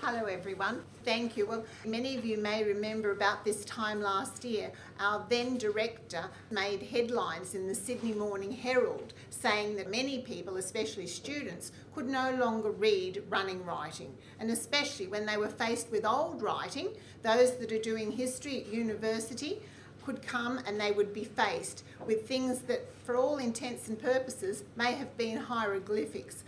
Hello everyone, thank you. Well, many of you may remember about this time last year, our then director made headlines in the Sydney Morning Herald saying that many people, especially students, could no longer read running writing, and especially when they were faced with old writing, those that are doing history at university could come and they would be faced with things that for all intents and purposes may have been hieroglyphics.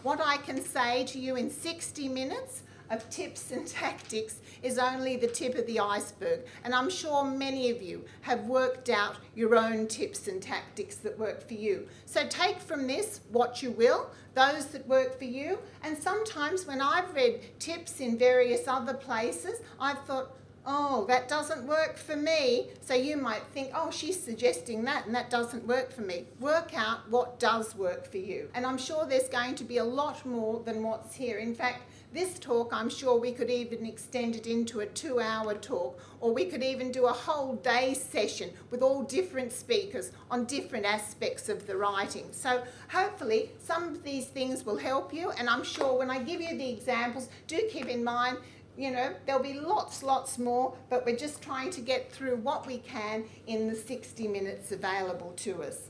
What I can say to you in 60 minutes of tips and tactics is only the tip of the iceberg, and I'm sure many of you have worked out your own tips and tactics that work for you. So take from this what you will, those that work for you, and sometimes when I've read tips in various other places, I've thought, oh, that doesn't work for me. So you might think, oh, she's suggesting that and that doesn't work for me. Work out what does work for you. And I'm sure there's going to be a lot more than what's here. In fact, this talk, I'm sure we could even extend it into a 2-hour talk, or we could even do a whole day session with all different speakers on different aspects of the writing. So hopefully some of these things will help you, and I'm sure when I give you the examples, do keep in mind, you know, there'll be lots more, but we're just trying to get through what we can in the 60 minutes available to us.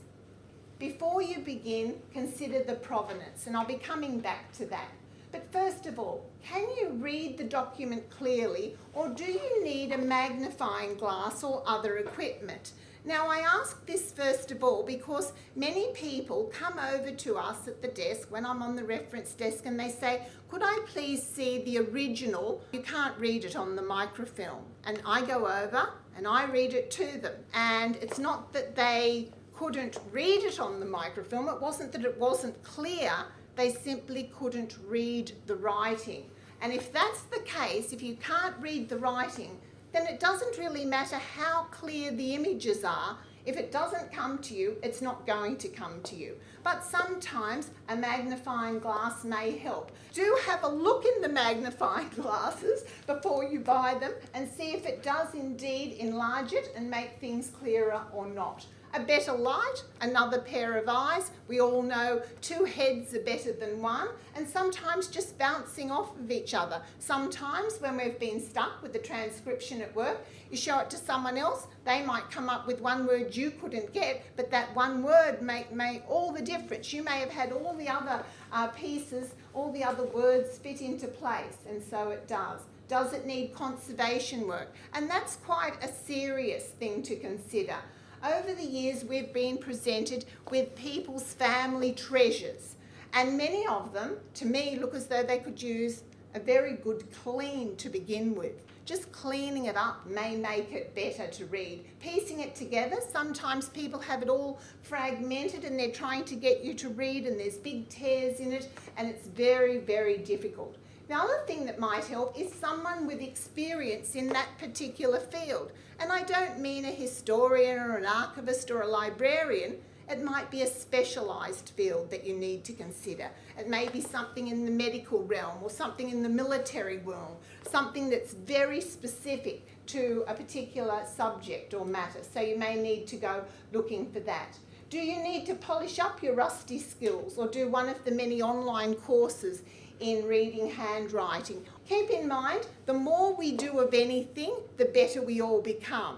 Before you begin, consider the provenance, and I'll be coming back to that. But first of all, can you read the document clearly, or do you need a magnifying glass or other equipment? Now, I ask this first of all because many people come over to us at the desk when I'm on the reference desk and they say, could I please see the original? You can't read it on the microfilm. And I go over and I read it to them. And it's not that they couldn't read it on the microfilm, it wasn't that it wasn't clear, they simply couldn't read the writing. And if that's the case, if you can't read the writing, then it doesn't really matter how clear the images are. If it doesn't come to you, it's not going to come to you. But sometimes a magnifying glass may help. Do have a look in the magnifying glasses before you buy them and see if it does indeed enlarge it and make things clearer or not. A better light, another pair of eyes. We all know 2 heads are better than 1, and sometimes just bouncing off of each other. Sometimes when we've been stuck with the transcription at work, you show it to someone else, they might come up with one word you couldn't get, but that one word made all the difference. You may have had all the other pieces, all the other words fit into place, and so it does. Does it need conservation work? And that's quite a serious thing to consider. Over the years, we've been presented with people's family treasures, and many of them, to me, look as though they could use a very good clean to begin with. Just cleaning it up may make it better to read. Piecing it together, sometimes people have it all fragmented and they're trying to get you to read and there's big tears in it, and it's very, very difficult. The other thing that might help is someone with experience in that particular field. And I don't mean a historian or an archivist or a librarian. It might be a specialised field that you need to consider. It may be something in the medical realm or something in the military realm, something that's very specific to a particular subject or matter. So you may need to go looking for that. Do you need to polish up your rusty skills or do one of the many online courses in reading handwriting? Keep in mind, the more we do of anything, the better we all become.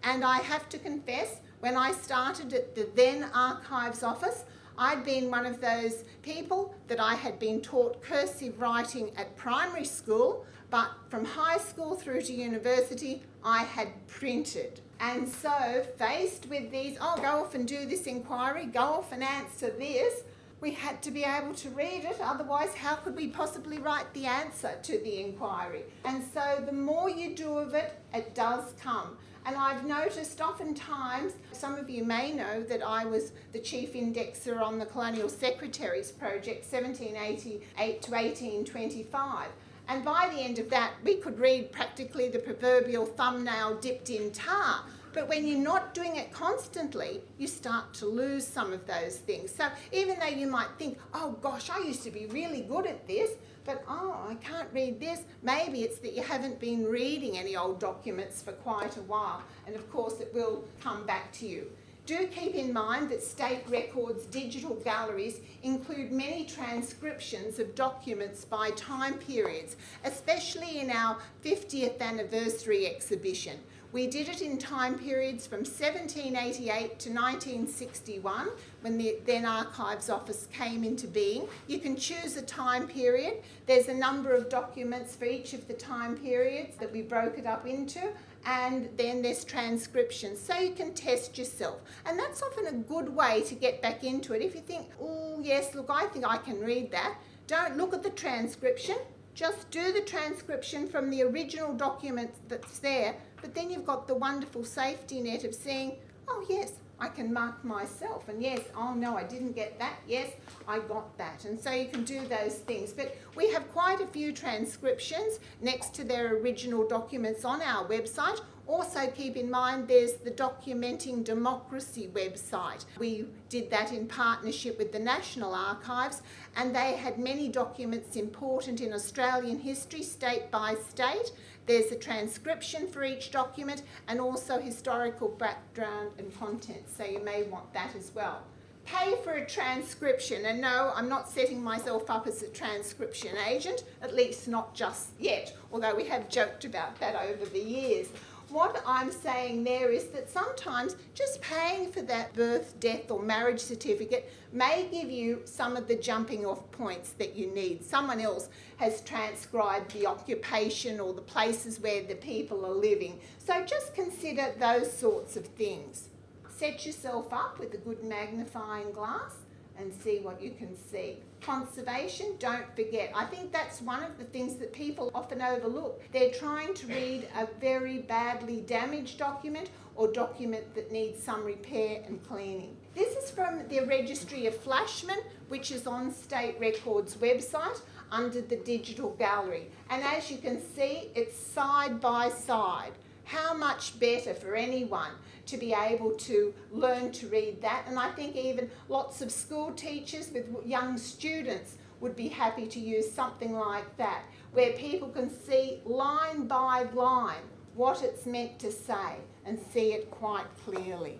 And I have to confess, when I started at the then Archives office, I'd been one of those people that I had been taught cursive writing at primary school, but from high school through to university, I had printed. And so, faced with these, oh, go off and do this inquiry, go off and answer this, we had to be able to read it, otherwise how could we possibly write the answer to the inquiry? And so the more you do of it, it does come. And I've noticed oftentimes, some of you may know that I was the chief indexer on the Colonial Secretaries Project 1788 to 1825. And by the end of that, we could read practically the proverbial thumbnail dipped in tar. But when you're not doing it constantly, you start to lose some of those things. So even though you might think, oh gosh, I used to be really good at this, but oh, I can't read this, maybe it's that you haven't been reading any old documents for quite a while. And of course, it will come back to you. Do keep in mind that State Records digital galleries include many transcriptions of documents by time periods, especially in our 50th anniversary exhibition. We did it in time periods from 1788 to 1961, when the then Archives Office came into being. You can choose a time period. There's a number of documents for each of the time periods that we broke it up into, and then there's transcriptions, so you can test yourself. And that's often a good way to get back into it. If you think, oh yes, look, I think I can read that, don't look at the transcription. Just do the transcription from the original document that's there, but then you've got the wonderful safety net of seeing, oh yes, I can mark myself, and yes, oh no, I didn't get that, yes, I got that. And so you can do those things. But we have quite a few transcriptions next to their original documents on our website. Also keep in mind there's the Documenting Democracy website. We did that in partnership with the National Archives, and they had many documents important in Australian history, state by state. There's a transcription for each document and also historical background and content, so you may want that as well. Pay for a transcription, and no, I'm not setting myself up as a transcription agent, at least not just yet, although we have joked about that over the years. What I'm saying there is that sometimes just paying for that birth, death or marriage certificate may give you some of the jumping off points that you need. Someone else has transcribed the occupation or the places where the people are living. So just consider those sorts of things. Set yourself up with a good magnifying glass and see what you can see. Conservation, don't forget. I think that's one of the things that people often overlook. They're trying to read a very badly damaged document or document that needs some repair and cleaning. This is from the Registry of Flashman, which is on State Records website under the digital gallery. And as you can see, it's side by side. How much better for anyone to be able to learn to read that. And I think even lots of school teachers with young students would be happy to use something like that, where people can see line by line what it's meant to say and see it quite clearly.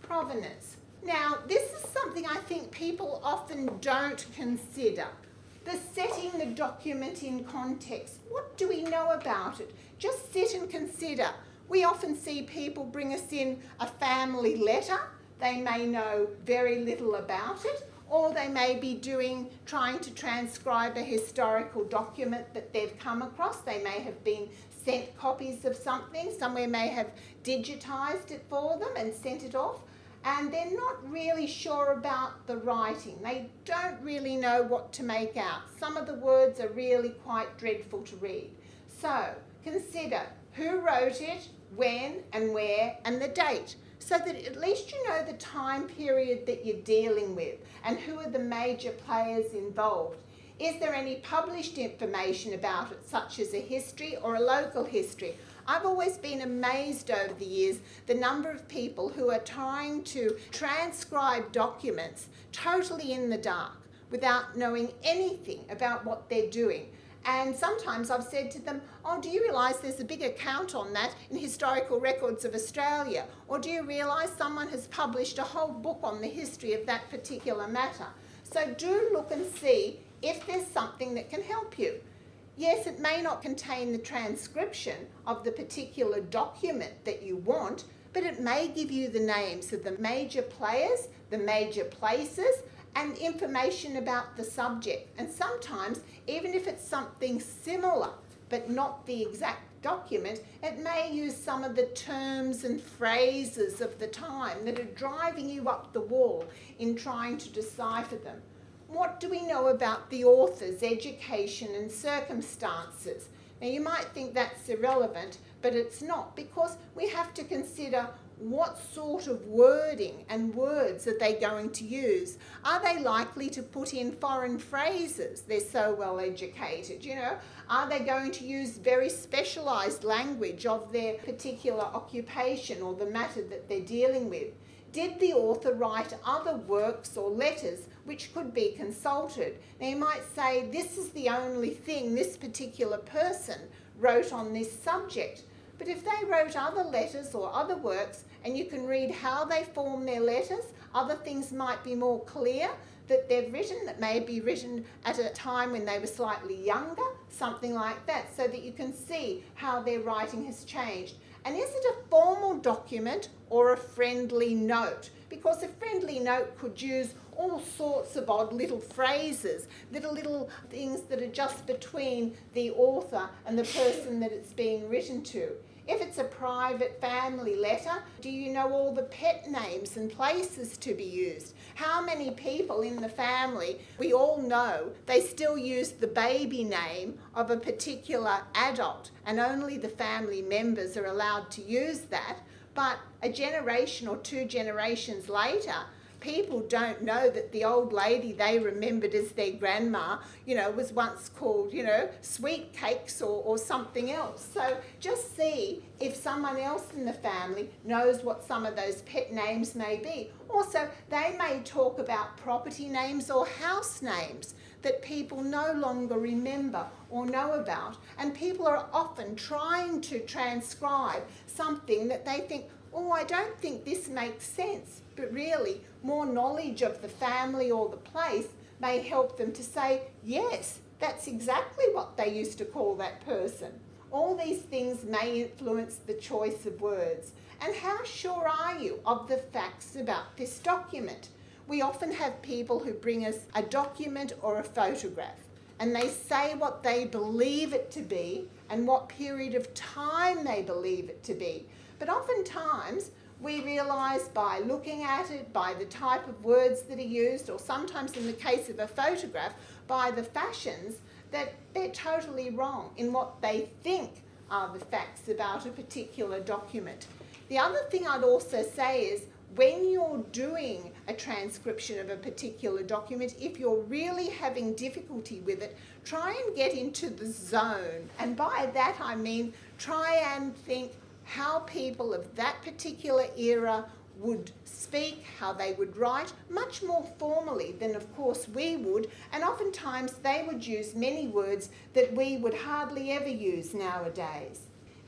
Provenance. Now, this is something I think people often don't consider. The setting the document in context. What do we know about it? Just sit and consider. We often see people bring us in a family letter. They may know very little about it, or they may be trying to transcribe a historical document that they've come across. They may have been sent copies of something. Somewhere may have digitised it for them and sent it off. And they're not really sure about the writing. They don't really know what to make out. Some of the words are really quite dreadful to read. So consider who wrote it, when and where, and the date, so that at least you know the time period that you're dealing with and who are the major players involved. Is there any published information about it, such as a history or a local history? I've always been amazed over the years the number of people who are trying to transcribe documents totally in the dark without knowing anything about what they're doing. And sometimes I've said to them, oh, do you realise there's a big account on that in Historical Records of Australia? Or do you realise someone has published a whole book on the history of that particular matter? So do look and see if there's something that can help you. Yes, it may not contain the transcription of the particular document that you want, but it may give you the names of the major players, the major places, and information about the subject. And sometimes, even if it's something similar, but not the exact document, it may use some of the terms and phrases of the time that are driving you up the wall in trying to decipher them. What do we know about the author's education and circumstances? Now, you might think that's irrelevant, but it's not, because we have to consider what sort of wording and words are they going to use? Are they likely to put in foreign phrases? They're so well educated, you know. Are they going to use very specialised language of their particular occupation or the matter that they're dealing with? Did the author write other works or letters which could be consulted? Now, you might say this is the only thing this particular person wrote on this subject. But if they wrote other letters or other works, and you can read how they form their letters, other things might be more clear that they've written, that may be written at a time when they were slightly younger, something like that, so that you can see how their writing has changed. And is it a formal document or a friendly note? Because a friendly note could use all sorts of odd little phrases, little things that are just between the author and the person that it's being written to. If it's a private family letter, do you know all the pet names and places to be used? How many people in the family, we all know, they still use the baby name of a particular adult, and only the family members are allowed to use that. But a generation or 2 generations later, people don't know that the old lady they remembered as their grandma, was once called, sweet cakes or something else. So just see if someone else in the family knows what some of those pet names may be. Also, they may talk about property names or house names that people no longer remember or know about. And people are often trying to transcribe something that they think, oh, I don't think this makes sense. But really, more knowledge of the family or the place may help them to say, yes, that's exactly what they used to call that person. All these things may influence the choice of words. And how sure are you of the facts about this document? We often have people who bring us a document or a photograph, and they say what they believe it to be and what period of time they believe it to be. But oftentimes, we realise by looking at it, by the type of words that are used, or sometimes in the case of a photograph, by the fashions, that they're totally wrong in what they think are the facts about a particular document. The other thing I'd also say is, when you're doing a transcription of a particular document, if you're really having difficulty with it, try and get into the zone. And by that I mean, try and think how people of that particular era would speak, how they would write, much more formally than of course we would, and oftentimes they would use many words that we would hardly ever use nowadays.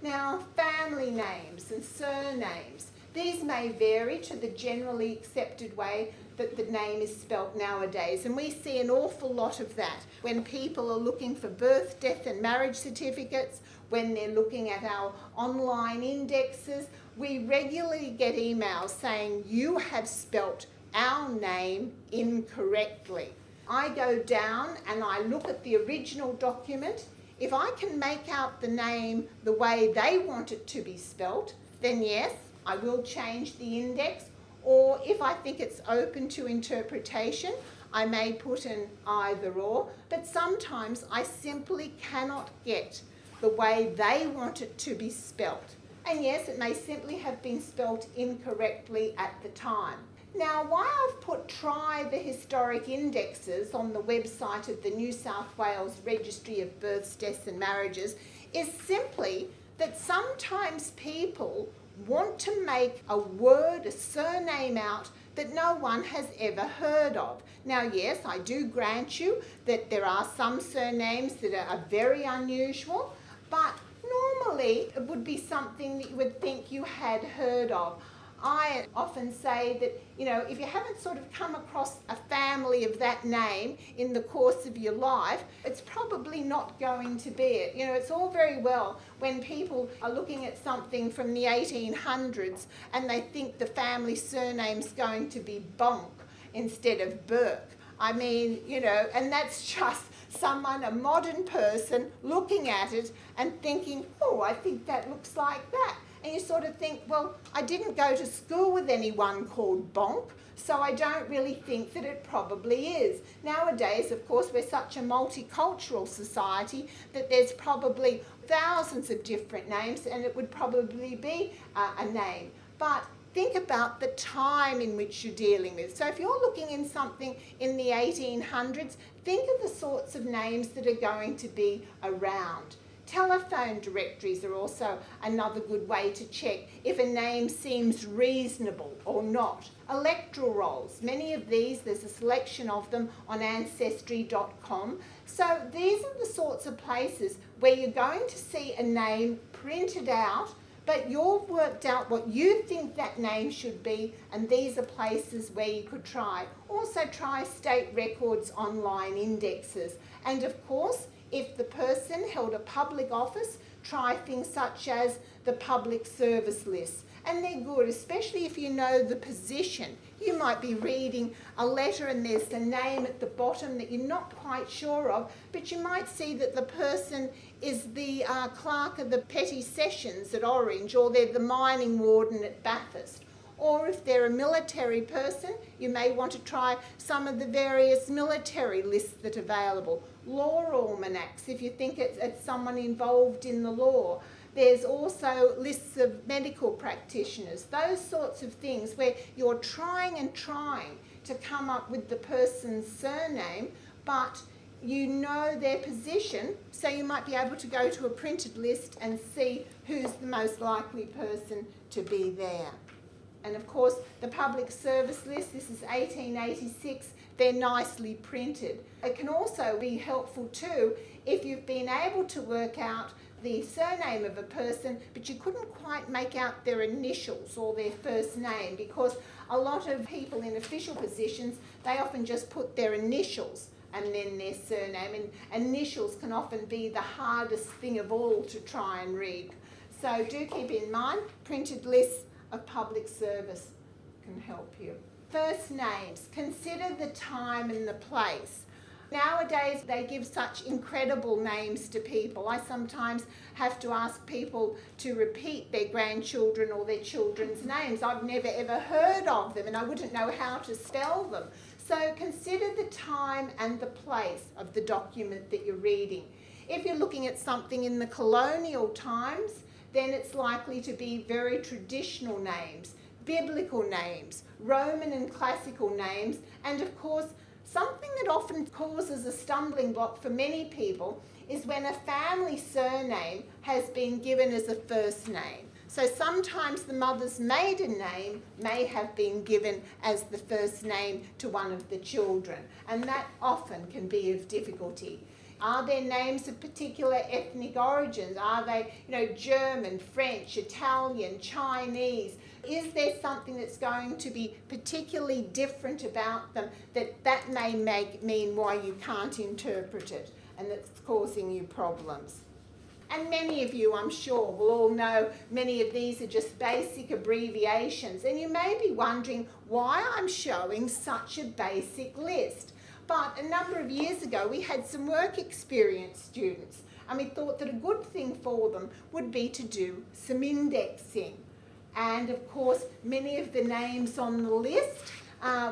Now, family names and surnames, these may vary to the generally accepted way that the name is spelt nowadays, and we see an awful lot of that when people are looking for birth, death and marriage certificates, when they're looking at our online indexes. We regularly get emails saying, you have spelt our name incorrectly. I go down and I look at the original document. If I can make out the name the way they want it to be spelt, then yes, I will change the index. Or if I think it's open to interpretation, I may put an either or. But sometimes I simply cannot get the way they want it to be spelt. And yes, it may simply have been spelt incorrectly at the time. Now, why I've put try the historic indexes on the website of the New South Wales Registry of Births, Deaths and Marriages is simply that sometimes people want to make a word, a surname out that no one has ever heard of. Now, yes, I do grant you that there are some surnames that are very unusual, but normally it would be something that you would think you had heard of. I often say that, if you haven't sort of come across a family of that name in the course of your life, it's probably not going to be it. It's all very well when people are looking at something from the 1800s and they think the family surname's going to be Bonk instead of Burke. I mean, and that's just someone, a modern person, looking at it and thinking, oh, I think that looks like that. And you sort of think, well, I didn't go to school with anyone called Bonk, so I don't really think that it probably is. Nowadays, of course, we're such a multicultural society that there's probably thousands of different names, and it would probably be a name. But think about the time in which you're dealing with. So if you're looking in something in the 1800s, think of the sorts of names that are going to be around. Telephone directories are also another good way to check if a name seems reasonable or not. Electoral rolls, many of these, there's a selection of them on ancestry.com. So these are the sorts of places where you're going to see a name printed out But you've worked out what you think that name should be, and these are places where you could try. Also try State Records online indexes. And of course, if the person held a public office, try things such as the public service list. And they're good, especially if you know the position. You might be reading a letter and there's a name at the bottom that you're not quite sure of, but you might see that the person is the clerk of the petty sessions at Orange, or they're the mining warden at Bathurst. Or if they're a military person, you may want to try some of the various military lists that are available. Law almanacs, if you think it's someone involved in the law. There's also lists of medical practitioners, those sorts of things where you're trying to come up with the person's surname, but you know their position, so you might be able to go to a printed list and see who's the most likely person to be there. And of course, the public service list, this is 1886, they're nicely printed. It can also be helpful too if you've been able to work out the surname of a person, but you couldn't quite make out their initials or their first name, because a lot of people in official positions, they often just put their initials and then their surname, and initials can often be the hardest thing of all to try and read. So do keep in mind, printed lists of public service can help you. First names, consider the time and the place. Nowadays, they give such incredible names to people. I sometimes have to ask people to repeat their grandchildren or their children's names. I've never ever heard of them and I wouldn't know how to spell them. So consider the time and the place of the document that you're reading. If you're looking at something in the colonial times, then it's likely to be very traditional names, biblical names, Roman and classical names, and of course, something that often causes a stumbling block for many people is when a family surname has been given as a first name. So sometimes the mother's maiden name may have been given as the first name to one of the children, and that often can be of difficulty. Are there names of particular ethnic origins? Are they, German, French, Italian, Chinese? Is there something that's going to be particularly different about them that may mean why you can't interpret it and that's causing you problems? And many of you, I'm sure, will all know many of these are just basic abbreviations, and you may be wondering why I'm showing such a basic list. But a number of years ago, we had some work experience students, and we thought that a good thing for them would be to do some indexing. And of course, many of the names on the list,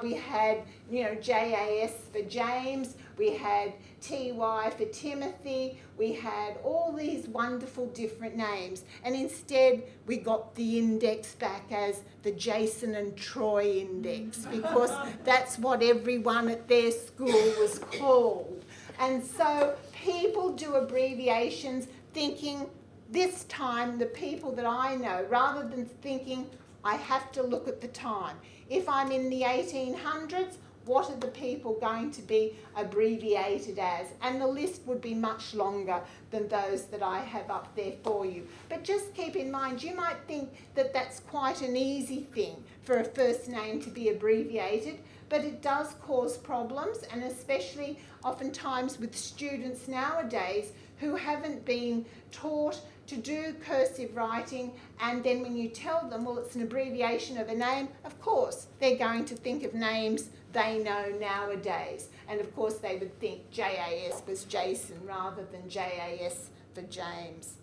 we had, JAS for James, we had TY for Timothy, we had all these wonderful different names. And instead, we got the index back as the Jason and Troy index, because that's what everyone at their school was called. And so people do abbreviations thinking, this time, the people that I know, rather than thinking, I have to look at the time. If I'm in the 1800s, what are the people going to be abbreviated as? And the list would be much longer than those that I have up there for you. But just keep in mind, you might think that that's quite an easy thing for a first name to be abbreviated, but it does cause problems, and especially oftentimes with students nowadays who haven't been taught to do cursive writing, and then when you tell them, well, it's an abbreviation of a name, of course, they're going to think of names they know nowadays. And of course, they would think JAS was Jason rather than JAS for James.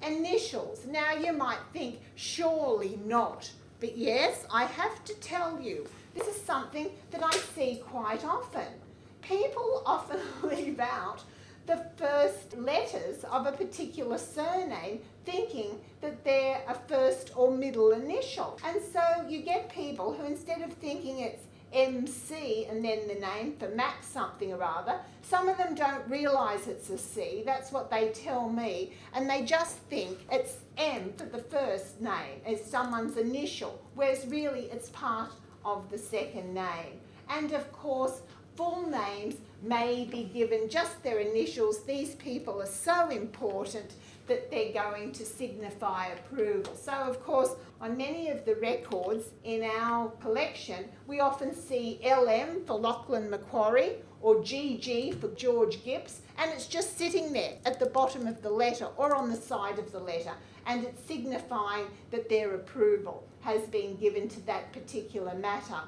Initials. Now, you might think, surely not. But yes, I have to tell you, this is something that I see quite often. People often leave out the first letters of a particular surname, thinking that they're a first or middle initial. And so you get people who, instead of thinking it's MC and then the name for Max something or other, some of them don't realise it's a C, that's what they tell me, and they just think it's M for the first name, as someone's initial, whereas really it's part of the second name. And of course, full names may be given just their initials. These people are so important that they're going to signify approval. So, of course, on many of the records in our collection, we often see LM for Lachlan Macquarie or GG for George Gibbs, and it's just sitting there at the bottom of the letter or on the side of the letter, and it's signifying that their approval has been given to that particular matter.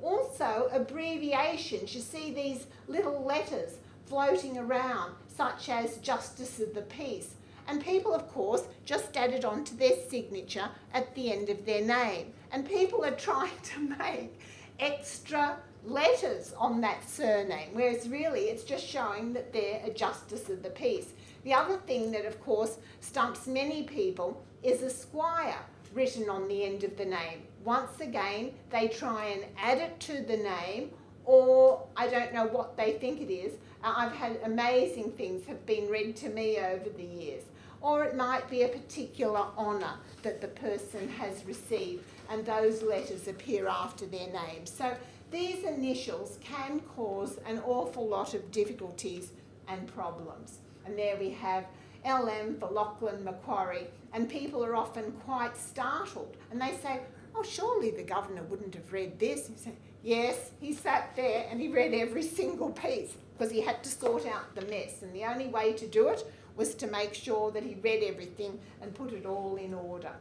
Also, abbreviations. You see these little letters floating around, such as Justice of the Peace. And people, of course, just add it onto their signature at the end of their name. And people are trying to make extra letters on that surname, whereas really it's just showing that they're a Justice of the Peace. The other thing that, of course, stumps many people is Esquire written on the end of the name. Once again, they try and add it to the name, or I don't know what they think it is. I've had amazing things have been read to me over the years. Or it might be a particular honour that the person has received, and those letters appear after their name. So these initials can cause an awful lot of difficulties and problems. And there we have LM for Lachlan Macquarie, and people are often quite startled, and they say, oh, surely the governor wouldn't have read this. You say, yes, he sat there and he read every single piece because he had to sort out the mess, and the only way to do it was to make sure that he read everything and put it all in order.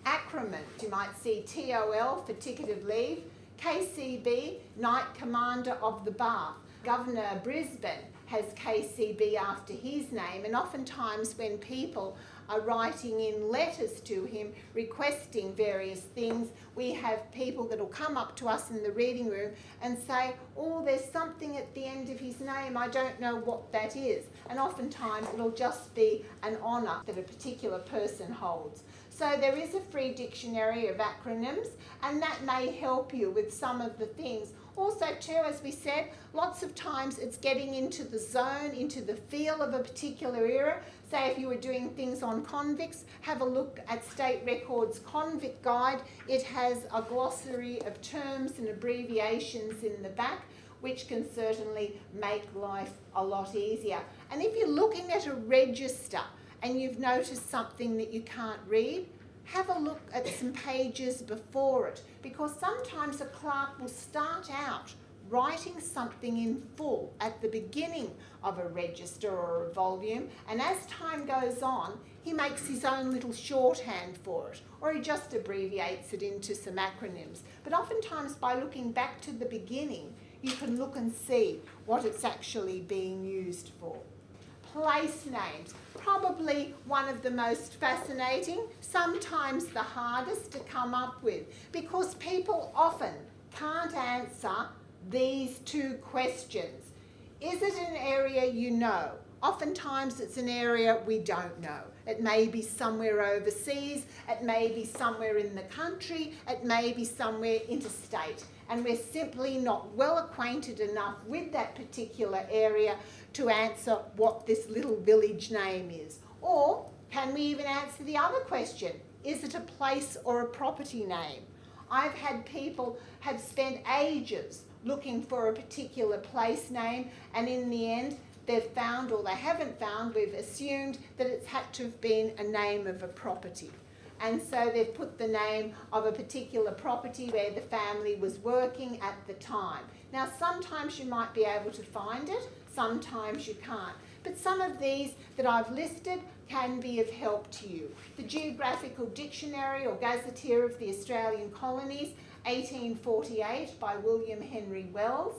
Acronyms, you might see TOL for ticket of leave, KCB, Knight Commander of the Bath. Governor Brisbane has KCB after his name, and oftentimes when people are writing in letters to him requesting various things, we have people that will come up to us in the reading room and say, oh, there's something at the end of his name, I don't know what that is. And oftentimes it'll just be an honour that a particular person holds. So there is a free dictionary of acronyms, and that may help you with some of the things. Also too, as we said, lots of times it's getting into the zone, into the feel of a particular era. Say if you were doing things on convicts, have a look at State Records Convict Guide. It has a glossary of terms and abbreviations in the back, which can certainly make life a lot easier. And if you're looking at a register and you've noticed something that you can't read, have a look at some pages before it, because sometimes a clerk will start out writing something in full at the beginning of a register or a volume, and as time goes on, he makes his own little shorthand for it, or he just abbreviates it into some acronyms. But oftentimes by looking back to the beginning, you can look and see what it's actually being used for. Place names, probably one of the most fascinating, sometimes the hardest to come up with, because people often can't answer these two questions. Is it an area you know? Oftentimes it's an area we don't know. It may be somewhere overseas, it may be somewhere in the country, it may be somewhere interstate, and we're simply not well acquainted enough with that particular area to answer what this little village name is. Or can we even answer the other question? Is it a place or a property name? I've had people have spent ages looking for a particular place name, and in the end they've found, or they haven't found, we've assumed that it's had to have been a name of a property. And so they've put the name of a particular property where the family was working at the time. Now sometimes you might be able to find it, sometimes you can't. But some of these that I've listed can be of help to you. The Geographical Dictionary or Gazetteer of the Australian Colonies, 1848 by William Henry Wells.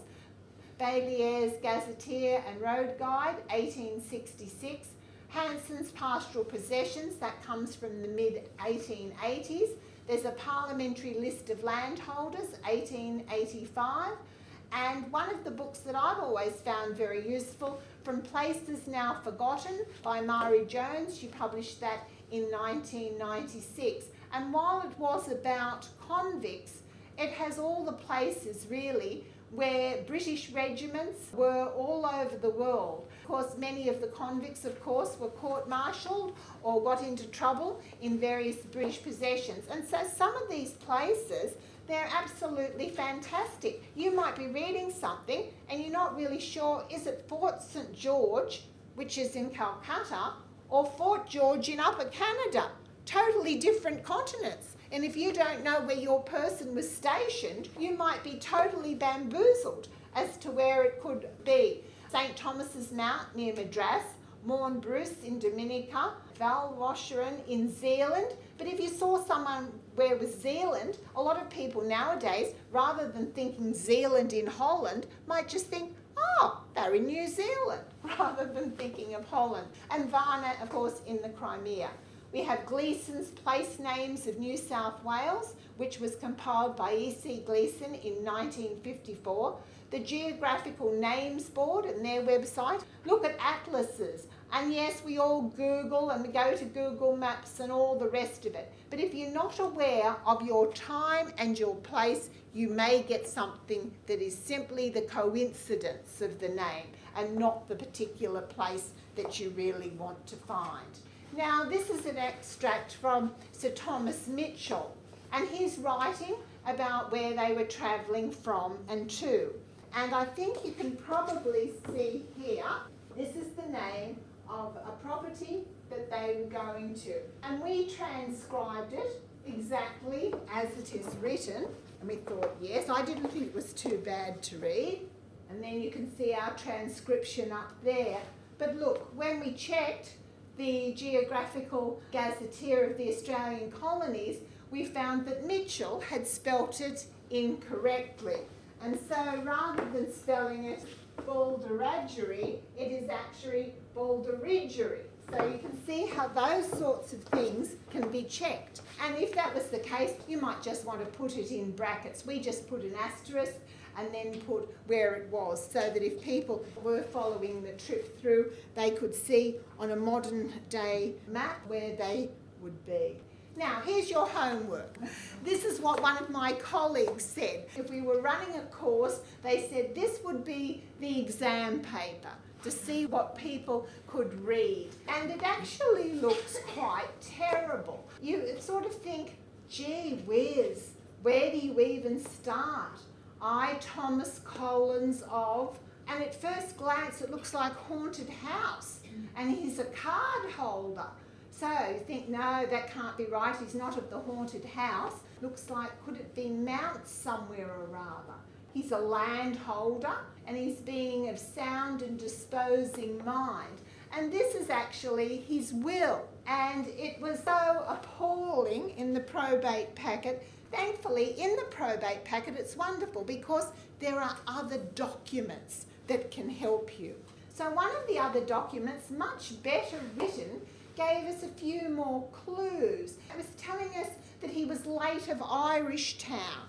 Baillière's Gazetteer and Road Guide, 1866. Hanson's Pastoral Possessions, that comes from the mid-1880s. There's a Parliamentary List of Landholders, 1885. And one of the books that I've always found very useful, From Places Now Forgotten by Mari Jones. She published that in 1996. And while it was about convicts, it has all the places really where British regiments were all over the world. Of course, many of the convicts, of course, were court-martialed or got into trouble in various British possessions. And so some of these places, they're absolutely fantastic. You might be reading something and you're not really sure, is it Fort St. George, which is in Calcutta, or Fort George in Upper Canada? Totally different continents. And if you don't know where your person was stationed, you might be totally bamboozled as to where it could be. St. Thomas's Mount near Madras, Morne Bruce in Dominica, Valwasserin in Zealand. But if you saw someone where it was Zealand, a lot of people nowadays, rather than thinking Zealand in Holland, might just think, oh, they're in New Zealand, rather than thinking of Holland. And Varna, of course, in the Crimea. We have Gleeson's Place Names of New South Wales, which was compiled by E.C. Gleeson in 1954. The Geographical Names Board and their website. Look at atlases. And yes, we all Google and we go to Google Maps and all the rest of it. But if you're not aware of your time and your place, you may get something that is simply the coincidence of the name and not the particular place that you really want to find. Now, this is an extract from Sir Thomas Mitchell, and he's writing about where they were travelling from and to. And I think you can probably see here, this is the name of a property that they were going to. And we transcribed it exactly as it is written. And we thought, yes, I didn't think it was too bad to read. And then you can see our transcription up there. But look, when we checked the Geographical Gazetteer of the Australian Colonies, we found that Mitchell had spelt it incorrectly. And so rather than spelling it Balderaggery, it is actually Balderidgery. So you can see how those sorts of things can be checked. And if that was the case, you might just want to put it in brackets. We just put an asterisk and then put where it was, so that if people were following the trip through, they could see on a modern day map where they would be. Now, here's your homework. This is what one of my colleagues said. If we were running a course, they said this would be the exam paper to see what people could read. And it actually looks quite terrible. You sort of think, gee whiz, where do you even start? I, Thomas Collins of, and at first glance it looks like haunted house, and he's a card holder. So you think, no, that can't be right, he's not of the haunted house. Looks like, could it be Mount somewhere or rather? He's a landholder, and he's being of sound and disposing mind. And this is actually his will, and it was so appalling in the probate packet. Thankfully, in the probate packet, it's wonderful because there are other documents that can help you. So one of the other documents, much better written, gave us a few more clues. It was telling us that he was late of Irish Town.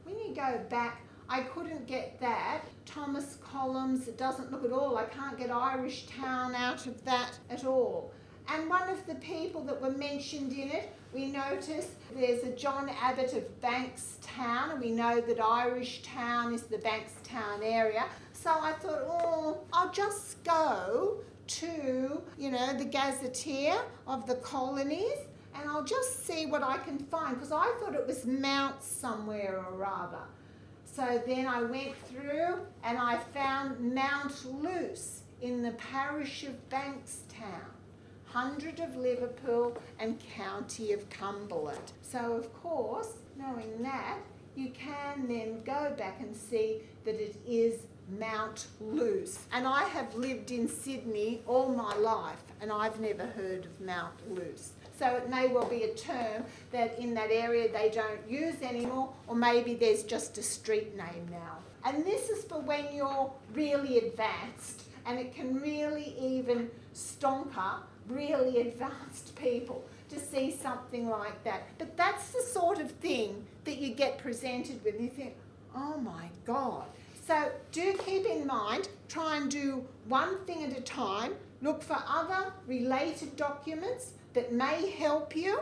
When you go back, I couldn't get that. Thomas Columns, it doesn't look at all. I can't get Irish Town out of that at all. And one of the people that were mentioned in it, we noticed there's a John Abbott of Bankstown, and we know that Irish Town is the Bankstown area. So I thought, oh, I'll just go to, the Gazetteer of the Colonies, and I'll just see what I can find, because I thought it was Mount somewhere or rather. So then I went through and I found Mount Luce in the parish of Bankstown, 100 of Liverpool and county of Cumberland. So of course, knowing that, you can then go back and see that it is Mount Luce. And I have lived in Sydney all my life and I've never heard of Mount Luce. So it may well be a term that in that area they don't use anymore, or maybe there's just a street name now. And this is for when you're really advanced, and it can really even stonker really advanced people to see something like that. But that's the sort of thing that you get presented with. You think, oh my God. So do keep in mind, try and do one thing at a time. Look for other related documents that may help you,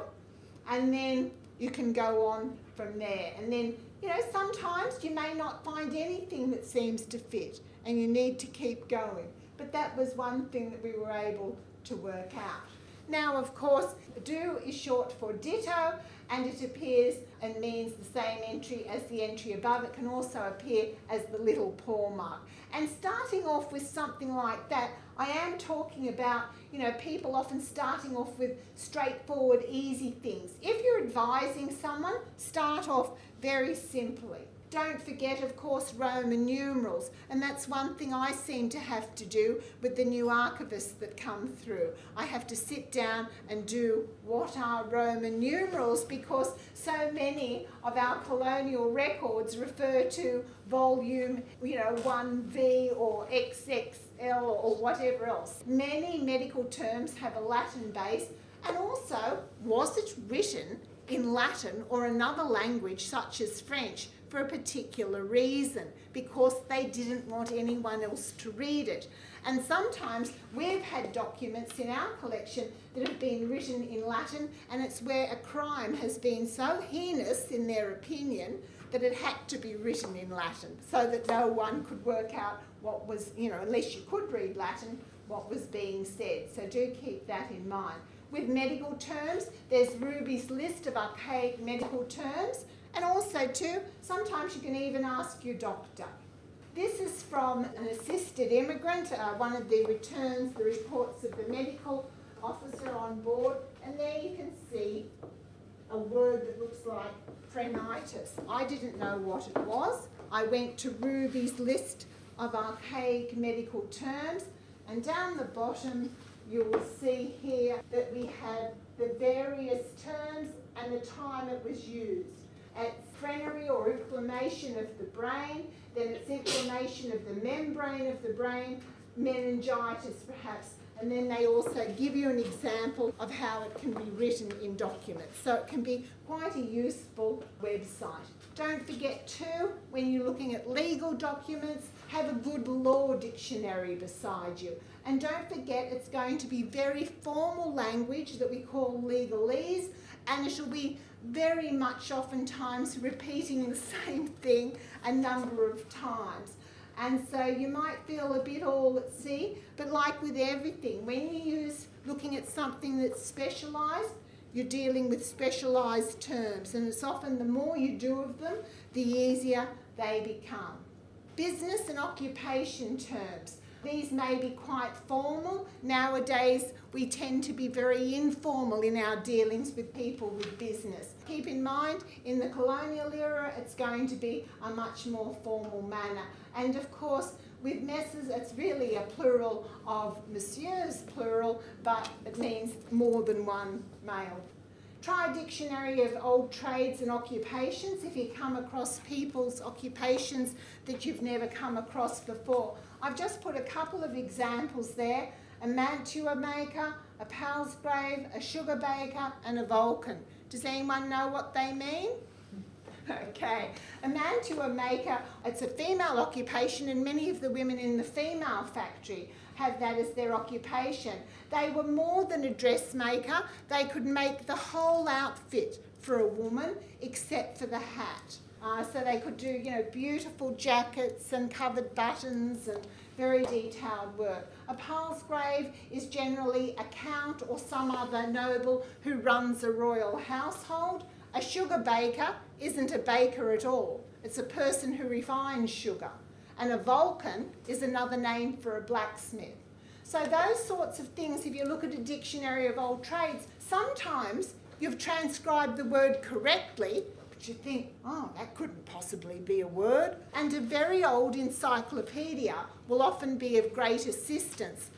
and then you can go on from there. And then You know, sometimes you may not find anything that seems to fit and you need to keep going. But that was one thing that we were able to work out. Now, of course, do is short for ditto, and it appears and means the same entry as the entry above. It can also appear as the little paw mark. And starting off with something like that, I am talking about, you know, people often starting off with straightforward, easy things. If you're advising someone, start off very simply. Don't forget, of course, Roman numerals, and that's one thing I seem to have to do with the new archivists that come through. I have to sit down and do what are Roman numerals, because so many of our colonial records refer to volume, you know, 1V or XXL or whatever else. Many medical terms have a Latin base, and also, was it written in Latin or another language such as French for a particular reason, because they didn't want anyone else to read it. And sometimes we've had documents in our collection that have been written in Latin, and it's where a crime has been so heinous in their opinion that it had to be written in Latin so that no one could work out what was, you know, unless you could read Latin, what was being said. So do keep that in mind. With medical terms, there's Ruby's list of archaic medical terms, and also too, sometimes you can even ask your doctor. This is from an assisted immigrant, one of the returns, the reports of the medical officer on board, and there you can see a word that looks like phrenitis. I didn't know what it was. I went to Ruby's list of archaic medical terms, and down the bottom you will see here that we have the various terms and the time it was used. It's phrenary or inflammation of the brain, then it's inflammation of the membrane of the brain, meningitis perhaps, and then they also give you an example of how it can be written in documents. So it can be quite a useful website. Don't forget too, when you're looking at legal documents, have a good law dictionary beside you. And don't forget, it's going to be very formal language that we call legalese, and it'll be very much oftentimes repeating the same thing a number of times. And so you might feel a bit all at sea, but like with everything, when you use looking at something that's specialised, you're dealing with specialised terms, and it's often the more you do of them, the easier they become. Business and occupation terms. These may be quite formal. Nowadays, we tend to be very informal in our dealings with people with business. Keep in mind, in the colonial era, it's going to be a much more formal manner. And of course, with messrs, it's really a plural of messieurs, plural, but it means more than one male. Try a dictionary of old trades and occupations if you come across people's occupations that you've never come across before. I've just put a couple of examples there: a mantua maker, a palsgrave, a sugar baker, and a Vulcan. Does anyone know what they mean? Okay, a mantua maker, it's a female occupation, and many of the women in the female factory have that as their occupation. They were more than a dressmaker. They could make the whole outfit for a woman except for the hat. So they could do, you know, beautiful jackets and covered buttons and very detailed work. A palsgrave is generally a count or some other noble who runs a royal household. A sugar baker isn't a baker at all. It's a person who refines sugar. And a Vulcan is another name for a blacksmith. So those sorts of things, if you look at a dictionary of old trades, sometimes you've transcribed the word correctly, but you think, oh, that couldn't possibly be a word. And a very old encyclopedia will often be of great assistance.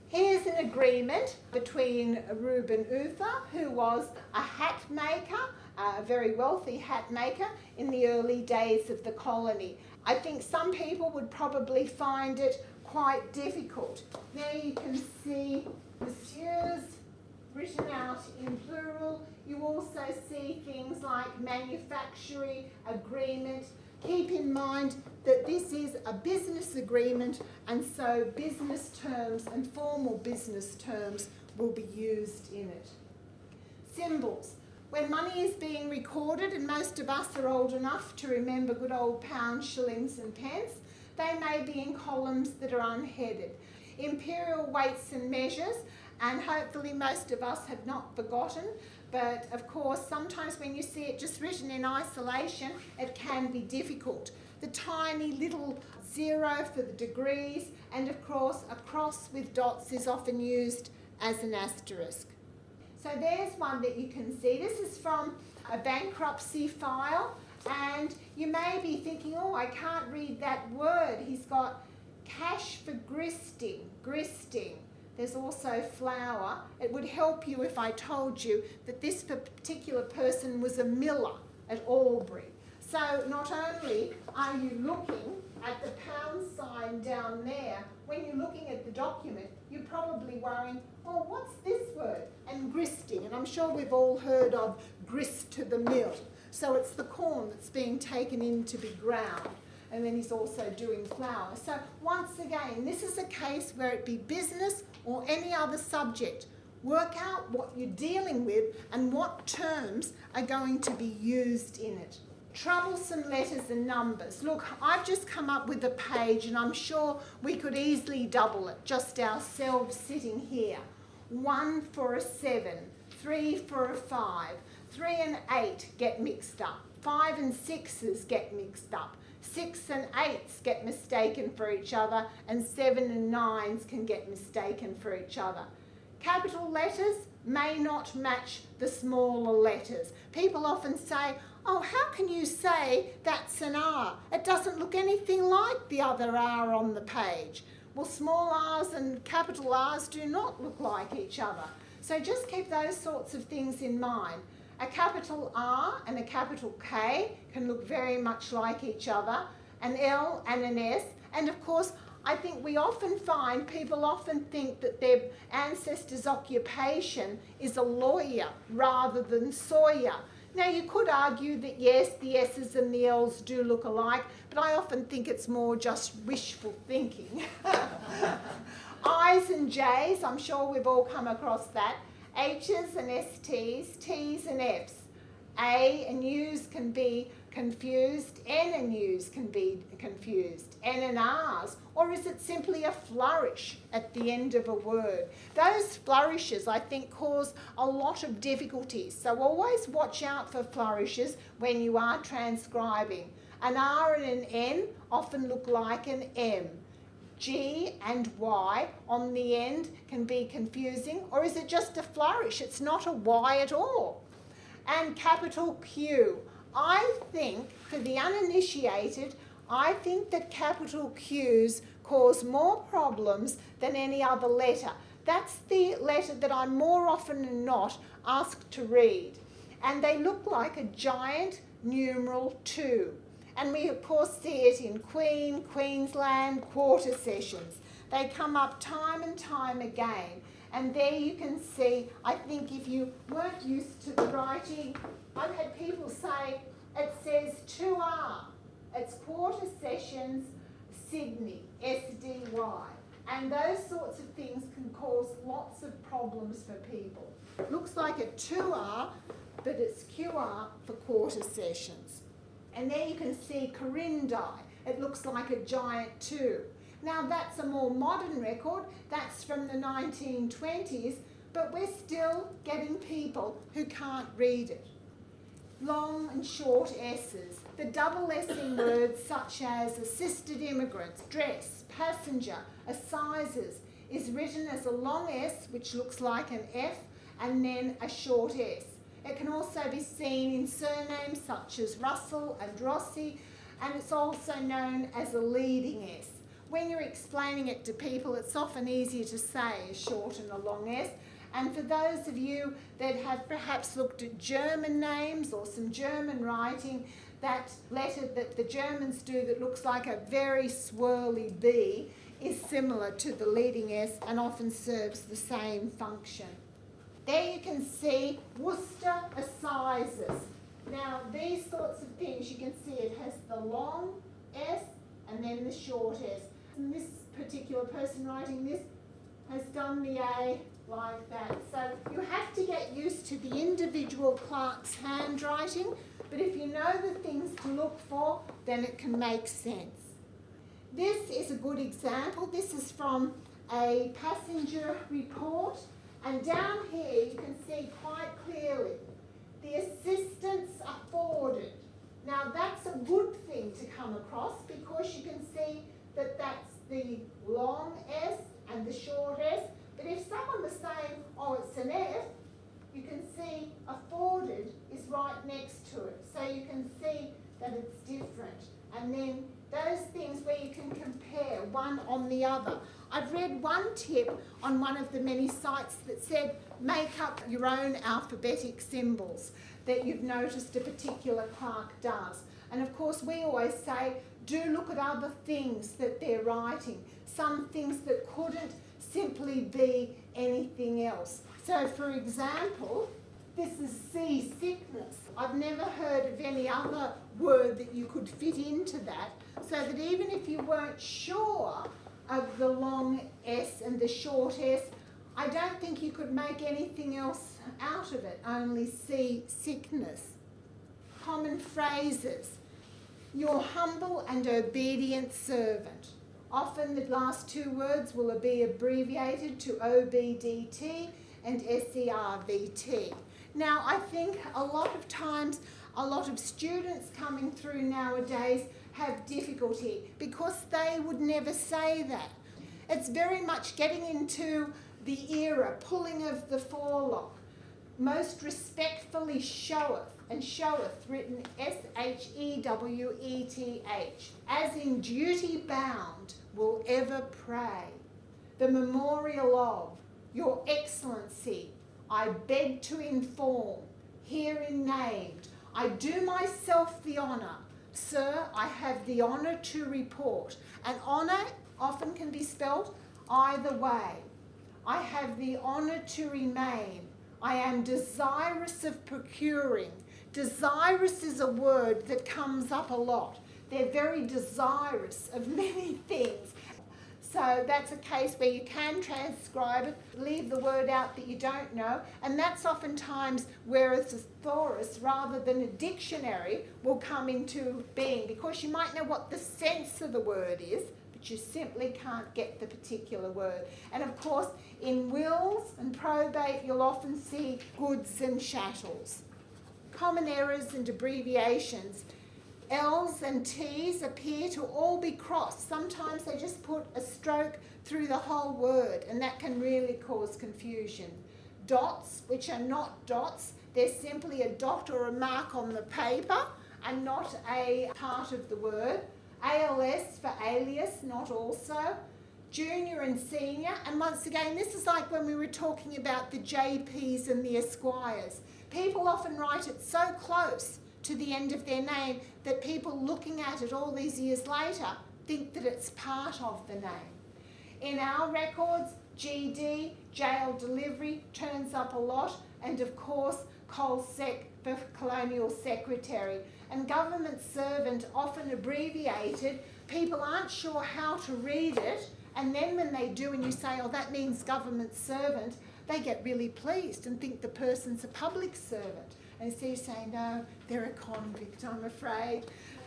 Here's an agreement between Reuben Uther, who was a hat maker, a very wealthy hat maker in the early days of the colony. I think some people would probably find it quite difficult. There you can see messieurs written out in plural. You also see things like manufacturing agreement. Keep in mind that this is a business agreement, and so business terms and formal business terms will be used in it. Symbols. When money is being recorded, and most of us are old enough to remember good old pounds, shillings and pence, they may be in columns that are unheaded. Imperial weights and measures, and hopefully most of us have not forgotten, but of course sometimes when you see it just written in isolation, it can be difficult. The tiny little zero for the degrees, and of course a cross with dots is often used as an asterisk. So there's one that you can see. This is from a bankruptcy file, and you may be thinking, oh, I can't read that word. He's got cash for gristing. There's also flour. It would help you if I told you that this particular person was a miller at Albury. So not only are you looking at the pound sign down there, when you're looking at the document, you're probably worrying, oh, what's this word? And gristing, and I'm sure we've all heard of grist to the mill. So it's the corn that's being taken in to be ground. And then he's also doing flour. So once again, this is a case where it be business or any other subject. Work out what you're dealing with and what terms are going to be used in it. Troublesome letters and numbers. Look, I've just come up with a page, and I'm sure we could easily double it, just ourselves sitting here. 1 for a 7, 3 for a 5, 3 and 8 get mixed up, 5 and 6s get mixed up, 6 and 8s get mistaken for each other, and 7 and 9s can get mistaken for each other. Capital letters may not match the smaller letters. People often say, oh, how can you say that's an R? It doesn't look anything like the other R on the page. Well, small r's and capital R's do not look like each other. So just keep those sorts of things in mind. A capital R and a capital K can look very much like each other, an L and an S, and of course I think we often find people often think that their ancestor's occupation is a lawyer rather than Sawyer. Now you could argue that yes, the S's and the L's do look alike, but I often think it's more just wishful thinking. I's and J's, I'm sure we've all come across that. H's and STs, T's and F's. A and U's can be confused, N and U's can be confused, N and R's, or is it simply a flourish at the end of a word? Those flourishes, I think, cause a lot of difficulties, so always watch out for flourishes when you are transcribing. An R and an N often look like an M. G and Y on the end can be confusing, or is it just a flourish? It's not a Y at all. And capital Q. I think, for the uninitiated, I think that capital Qs cause more problems than any other letter. That's the letter that I'm more often than not asked to read. And they look like a giant numeral 2. And we of course see it in Queen, Queensland, quarter sessions. They come up time and time again. And there you can see, I think if you weren't used to the writing, I've had people say it says 2R. It's quarter sessions, Sydney, SDY. And those sorts of things can cause lots of problems for people. It looks like a 2R, but it's QR for quarter sessions. And there you can see Corindi. It looks like a giant 2. Now that's a more modern record. That's from the 1920s, but we're still getting people who can't read it. Long and short S's. The double S-ing words such as assisted immigrants, dress, passenger, assizes is written as a long S, which looks like an F, and then a short S. It can also be seen in surnames such as Russell and Rossi, and it's also known as a leading S. When you're explaining it to people, it's often easier to say a short and a long S. And for those of you that have perhaps looked at German names or some German writing, that letter that the Germans do that looks like a very swirly B is similar to the leading S and often serves the same function. There you can see Worcester assizes. Now these sorts of things, you can see it has the long S and then the short S. And this particular person writing this has done the A like that. So you have to get used to the individual clerk's handwriting, but if you know the things to look for, then it can make sense. This is a good example. This is from a passenger report, and down here you can see quite clearly the assistance afforded. Now that's a good thing to come across because you can see that that's the long S and the short S, but if someone was saying, oh, it's an F, you can see afforded is right next to it, so you can see that it's different. And then those things where you can compare one on the other. I've read one tip on one of the many sites that said make up your own alphabetic symbols that you've noticed a particular clerk does. And of course we always say do look at other things that they're writing, some things that couldn't simply be anything else. So for example, this is sea sickness. I've never heard of any other word that you could fit into that, so that even if you weren't sure of the long S and the short S, I don't think you could make anything else out of it, only sea sickness. Common phrases. Your humble and obedient servant. Often the last two words will be abbreviated to OBDT and SERVT. Now, I think a lot of times, a lot of students coming through nowadays have difficulty because they would never say that. It's very much getting into the era, pulling of the forelock. Most respectfully showeth, and showeth written SHEWETH, as in duty bound will ever pray. The memorial of your excellency, I beg to inform, herein named, I do myself the honour. Sir, I have the honour to report. And honour often can be spelt either way. I have the honour to remain. I am desirous of procuring. Desirous is a word that comes up a lot. They're very desirous of many things. So that's a case where you can transcribe it, leave the word out that you don't know, and that's oftentimes where a thesaurus rather than a dictionary will come into being, because you might know what the sense of the word is, but you simply can't get the particular word. And of course, in wills and probate, you'll often see goods and chattels. Common errors and abbreviations. L's and T's appear to all be crossed. Sometimes they just put a stroke through the whole word, and that can really cause confusion. Dots, which are not dots, they're simply a dot or a mark on the paper and not a part of the word. ALS for alias, not also. Junior and senior, and once again, this is like when we were talking about the JPs and the Esquires. People often write it so close to the end of their name that people looking at it all these years later think that it's part of the name. In our records, GD, jail delivery, turns up a lot, and of course, ColSec for Colonial Secretary. And government servant, often abbreviated, people aren't sure how to read it, and then when they do and you say, oh, that means government servant, they get really pleased and think the person's a public servant. And so you say, no, they're a convict, I'm afraid.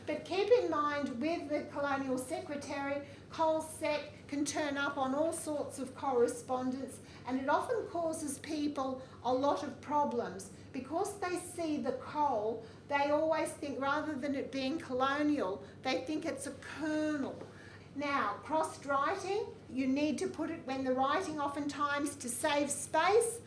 But keep in mind, with the Colonial Secretary, ColSec can turn up on all sorts of correspondence, and it often causes people a lot of problems. Because they see the col, they always think, rather than it being colonial, they think it's a colonel. Now, crossed writing, you need to put it when the writing oftentimes to save space,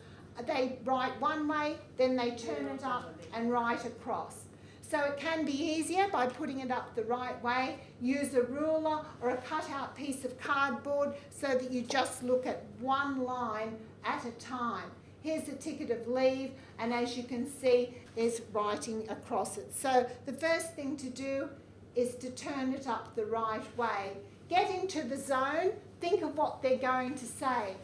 they write one way, then they turn it up and write across. So it can be easier by putting it up the right way. Use a ruler or a cut-out piece of cardboard so that you just look at one line at a time. Here's a ticket of leave, and as you can see, there's writing across it. So the first thing to do is to turn it up the right way. Get into the zone, think of what they're going to say.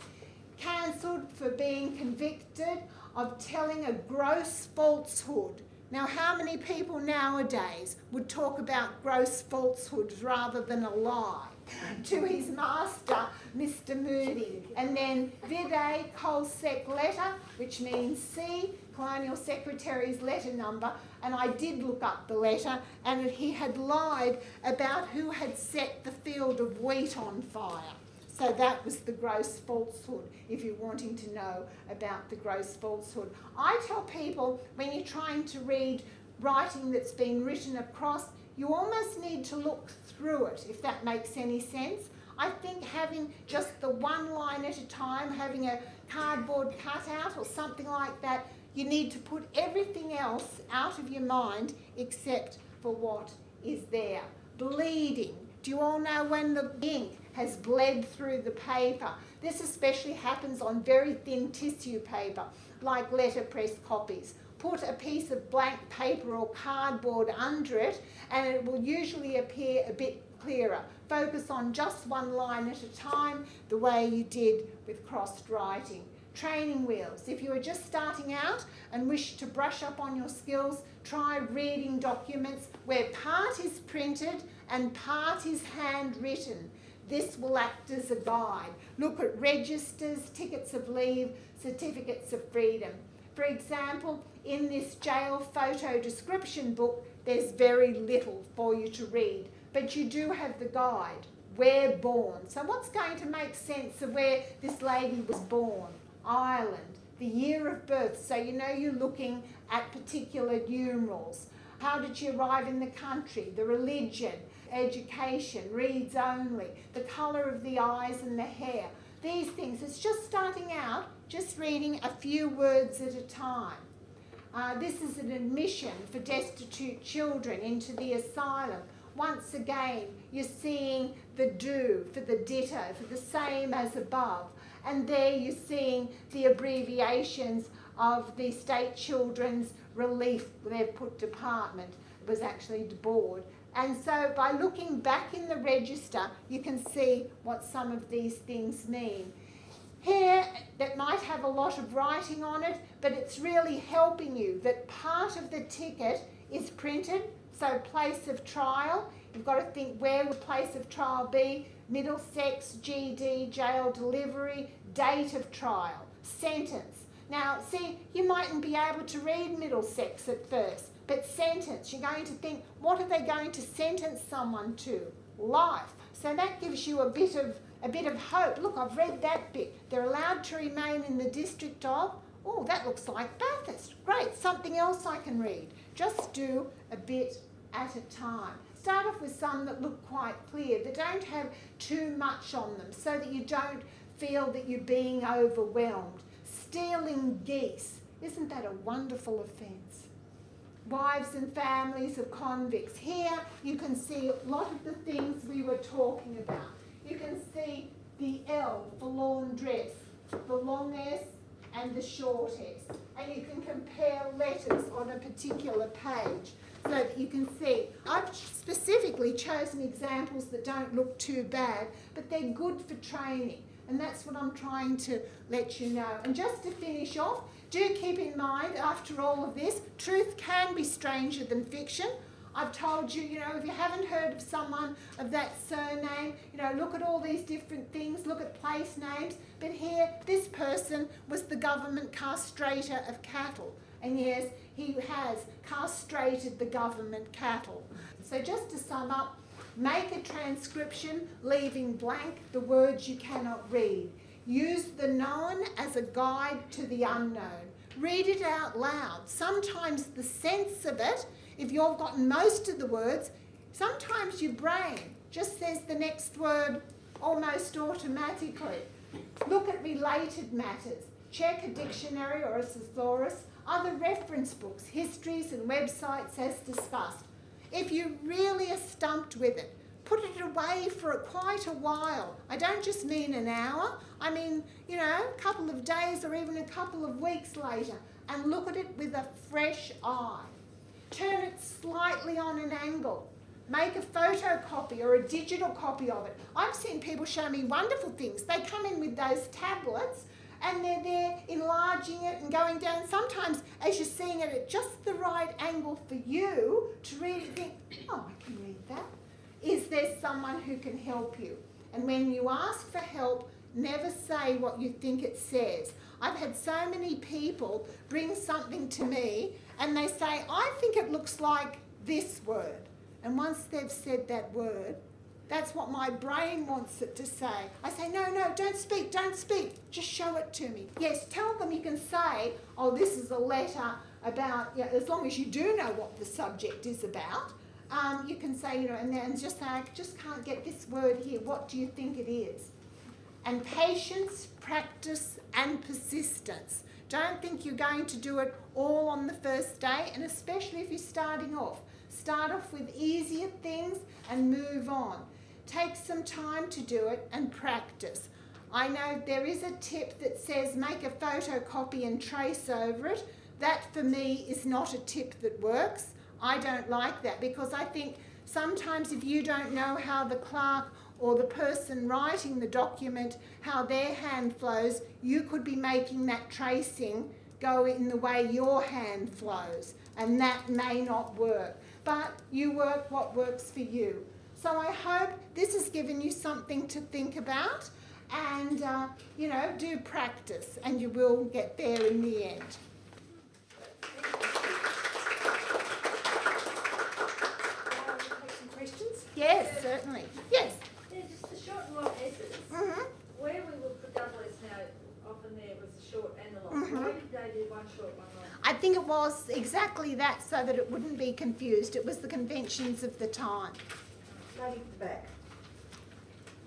Cancelled for being convicted of telling a gross falsehood. Now, how many people nowadays would talk about gross falsehoods rather than a lie? to his master, Mr. Moody. And then vide colsec letter, which means C, Colonial Secretary's letter number. And I did look up the letter, and he had lied about who had set the field of wheat on fire. So that was the gross falsehood, if you're wanting to know about the gross falsehood. I tell people, when you're trying to read writing that's been written across, you almost need to look through it, if that makes any sense. I think having just the one line at a time, having a cardboard cutout or something like that, you need to put everything else out of your mind except for what is there. Bleeding. Do you all know when the ink has bled through the paper? This especially happens on very thin tissue paper, like letterpress copies. Put a piece of blank paper or cardboard under it, and it will usually appear a bit clearer. Focus on just one line at a time, the way you did with crossed writing. Training wheels. If you are just starting out and wish to brush up on your skills, try reading documents where part is printed and part is handwritten. This will act as a guide. Look at registers, tickets of leave, certificates of freedom. For example, in this jail photo description book, there's very little for you to read, but you do have the guide, where born. So what's going to make sense of where this lady was born? Ireland, the year of birth, so you know you're looking at particular numerals. How did you arrive in the country? The religion, education, reads only, the colour of the eyes and the hair. These things, it's just starting out, just reading a few words at a time. This is an admission for destitute children into the asylum. Once again, you're seeing the do for the ditto, for the same as above. And there you're seeing the abbreviations of the State Children's Relief, they've put department, it was actually the board. And so by looking back in the register, you can see what some of these things mean. Here, that might have a lot of writing on it, but it's really helping you that part of the ticket is printed, so place of trial. You've got to think, where would place of trial be? Middlesex, GD, jail delivery, date of trial, sentence. Now, see, you mightn't be able to read Middlesex at first, but sentence, you're going to think, what are they going to sentence someone to? Life. So that gives you a bit of hope. Look, I've read that bit. They're allowed to remain in the district of, oh, that looks like Bathurst. Great, something else I can read. Just do a bit at a time. Start off with some that look quite clear, that don't have too much on them, so that you don't feel that you're being overwhelmed. Stealing geese, isn't that a wonderful offence? Wives and families of convicts. Here you can see a lot of the things we were talking about. You can see the L, forlorn dress, the long S and the short S. And you can compare letters on a particular page so that you can see. I've specifically chosen examples that don't look too bad, but they're good for training. And that's what I'm trying to let you know. And just to finish off, do keep in mind, after all of this, truth can be stranger than fiction. I've told you, if you haven't heard of someone of that surname, look at all these different things, look at place names. But here, this person was the government castrator of cattle. And yes, he has castrated the government cattle. So just to sum up, make a transcription, leaving blank the words you cannot read. Use the known as a guide to the unknown. Read it out loud. Sometimes the sense of it, if you've gotten most of the words, sometimes your brain just says the next word almost automatically. Look at related matters. Check a dictionary or a thesaurus, other reference books, histories and websites as discussed. If you really are stumped with it, put it away for quite a while. I don't just mean an hour. I mean, a couple of days or even a couple of weeks later, and look at it with a fresh eye. Turn it slightly on an angle. Make a photocopy or a digital copy of it. I've seen people show me wonderful things. They come in with those tablets and they're there enlarging it and going down. Sometimes as you're seeing it at just the right angle for you to read it, think, oh, I can read that. is there someone who can help you? And when you ask for help, never say what you think it says. I've had so many people bring something to me and they say, I think it looks like this word. And once they've said that word, that's what my brain wants it to say. I say, no, don't speak, just show it to me. Yes, tell them, you can say, oh, this is a letter about, as long as you do know what the subject is about, you can say, and just say, I just can't get this word here, what do you think it is? And patience, practice and persistence. Don't think you're going to do it all on the first day, and especially if you're starting off. Start off with easier things and move on. Take some time to do it and practice. I know there is a tip that says make a photocopy and trace over it. That for me is not a tip that works. I don't like that because I think sometimes if you don't know how the clerk or the person writing the document, how their hand flows, you could be making that tracing go in the way your hand flows, and that may not work. But you work what works for you. So I hope this has given you something to think about, and do practice and you will get there in the end. Take some questions? Yes, certainly. Yes. Yeah, just the short and long essays. Mm-hmm. Where we were for double S now, often there was the short and the long. Mm-hmm. Why did they do one short, one long? I think it was exactly that so that it wouldn't be confused. It was the conventions of the time. Lady at the back.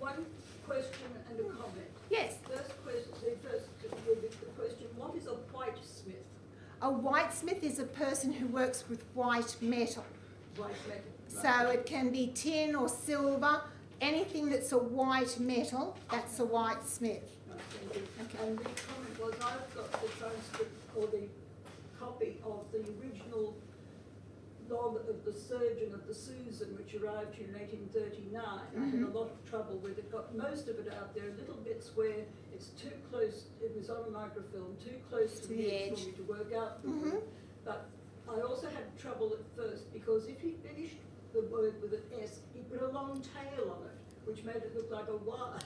One question and a comment. Yes. First question, the question, what is a whitesmith? A whitesmith is a person who works with white metal. White metal. So it can be tin or silver, anything that's a white metal, that's a whitesmith. Thank you. Okay. And the comment was, I've got the transcript or the copy of the original log of the surgeon of the Susan, which arrived here in 1839. I had a lot of trouble with it. Got most of it out there, little bits where it's too close, it was on a microfilm, too close to the edge for me to work out the word. But I also had trouble at first because if he finished the word with an S, he put a long tail on it, which made it look like a Y.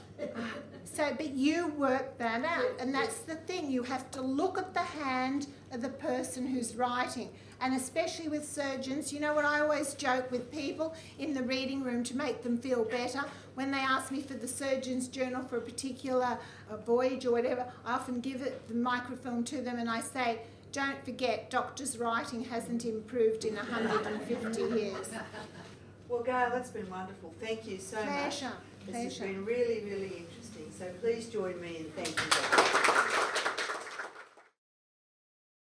But you work that out, and that's the thing. You have to look at the hand of the person who's writing, and especially with surgeons. You know what I always joke with people in the reading room to make them feel better? When they ask me for the surgeon's journal for a particular voyage or whatever, I often give the microfilm to them and I say, don't forget, doctor's writing hasn't improved in 150 years. Well, Gail, that's been wonderful. Thank you so much. Pleasure. This has been really, really interesting. So please join me in thanking Dr.